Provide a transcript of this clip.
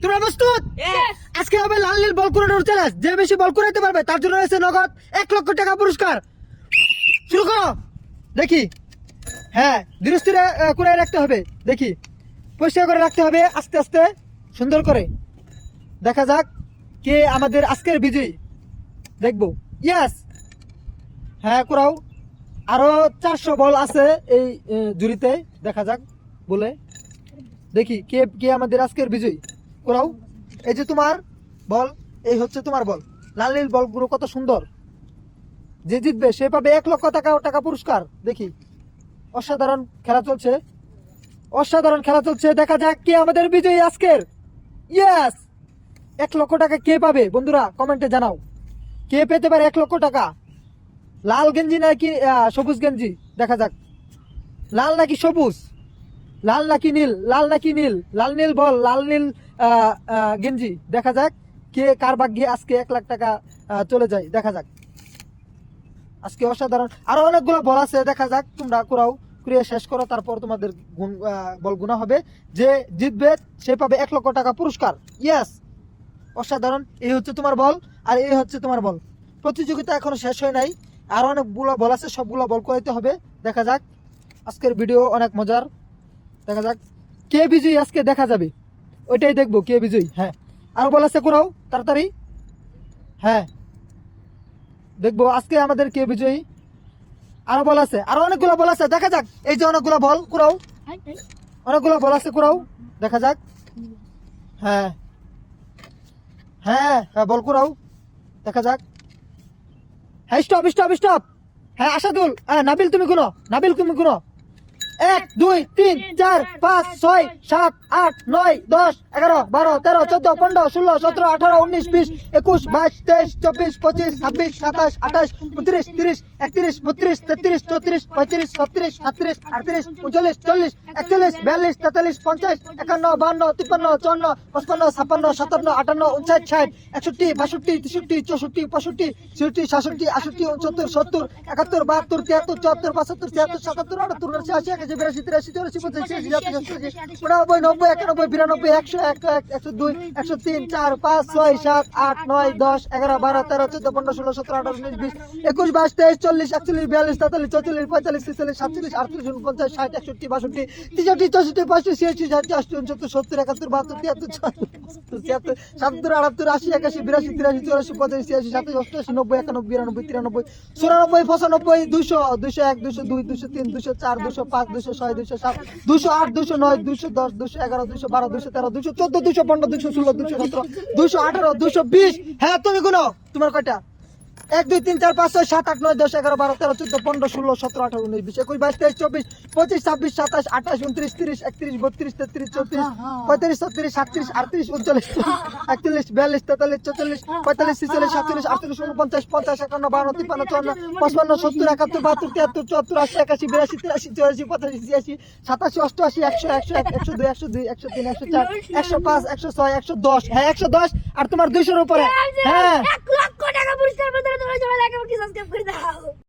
তোমরা প্রস্তুত? আজকে হবে লাল নীল বল কুড়ানোর চ্যালেঞ্জ। যে বেশি বল কুড়াইতে পারবে তার জন্য রয়েছে নগদ 1 লক্ষ টাকা পুরস্কার। শুরু করো। দেখি, হ্যাঁ ধীরে স্থিরে কুড়াই রাখতে হবে। দেখি, পরিষ্কার করে রাখতে হবে, আস্তে আস্তে সুন্দর করে। দেখা যাক কে আমাদের আজকের বিজয়ী। দেখবো। ইয়েস, হ্যাঁ কুড়াও। আরো 400 বল আছে এই জুড়িতে। দেখা যাক বলে দেখি কে কে আমাদের আজকের বিজয়ী। কুড়াও। এই যে তোমার বল, এই হচ্ছে তোমার বল। লাল নীল বলগুলো কত সুন্দর। যে জিতবে সে পাবে 1 লক্ষ টাকা পুরস্কার। দেখি, অসাধারণ খেলা চলছে, অসাধারণ খেলা চলছে। দেখা যাক কে আমাদের বিজয়ী আজকের। ইয়েস, 1 লক্ষ টাকা কে পাবে বন্ধুরা কমেন্টে জানাও। কে পেতে পারে 1 লক্ষ টাকা? লাল গেঞ্জি নাকি সবুজ গেঞ্জি? দেখা যাক লাল নাকি সবুজ, লাল নাকি নীল, লাল নাকি নীল, লাল নীল বল, লাল নীল গেঞ্জি। দেখা যাক কে কার ভাগ্যে আজকে 1 লাখ টাকা চলে যায়। দেখা যাক আজকে অসাধারণ। আরো অনেকগুলো বল আছে। দেখা যাক, তোমরা কুড়াও, কুড়িয়ে শেষ করো, তারপর তোমাদের বল গুণা হবে। যে জিতবে সে পাবে 1 লক্ষ টাকা পুরস্কার। ইয়েস, অসাধারণ। এই হচ্ছে তোমার বল আর এই হচ্ছে তোমার বল। প্রতিযোগিতা এখনো শেষ হয় নাই, আর অনেকগুলো বল আছে, সবগুলো বল করাইতে হবে। দেখা যাক, আজকের ভিডিও অনেক মজার। দেখা যাক কে বিজয়ী আজকে, দেখা যাবে, ওইটাই দেখবো কে বিজয়ী। হ্যাঁ, আরো বল আছে, কুড়াও তাড়াতাড়ি। হ্যাঁ, দেখবো আজকে আমাদের কে বিজয়ী। আরো বল আছে, আরো অনেকগুলো বল আছে। দেখা যাক, এই যে অনেকগুলো বল, কুড়াও, অনেকগুলো বল আছে, কুড়াও। দেখা যাক। হ্যাঁ হ্যাঁ হ্যাঁ, বল কুড়াও। দেখা যাক। হ্যাঁ, স্টপ স্টপ স্টপ। হ্যাঁ আশাদুল, হ্যাঁ নাবিল তুমি গুনো, নাবিল তুমি গুনো। 1 2 3 4 5 6 7 8 9 10 11 12 13 14 15 16 17 18 19 20 21 22 23 24 25 26 27 28 29 30 31 32 33 34 35 36 37 38 39 40 41 42 43 45 51 52 53 54 55 56 57 58 59 60 61 62 63 64 65 66 67 68 69 70 71 72 73 74 75 76 77 78 79 80 82 83 84 85 86 87 88 90 91 92 100 101 102 103 4 5 6 7 8 9 10 11 12 13 14 15 16 17 18 19 20 21 22 23 40 41 42 43 44 45 46 47 48 49 50 60 61 62 63 64 65 66 67 68 69 70 71 72 73 74 75 77 80 81 82 83 84 85 86 87 88 90 91 92 93 94 95 200 201 202 203 204 205 206 207 208 209 210 211 212 213 214 215 216 217 218 220। হ্যাঁ তুমি গুনো, তোমার কয়টা? 1 2 3 4 5 6 7 8 9 10 11 12 13 14 15 16 17 18 19 20 21 22 23 24 25 26 27 28 29 30 31 32 33 34 35 37 38 38 39 41 42 43 44 45 46 47 48 49 50 51 52 53 54 55 70 71 72 73 74 80 81 82 83 84 85 86 87 88 100 101 102 103 104 105 106 110। হ্যাঁ 110। আর তোমার 200 এর উপরে। হ্যাঁ 1 লক্ষ টাকা পুরস্কার পেতে তোমরা সবাই লাইক এবং সাবস্ক্রাইব করে দাও।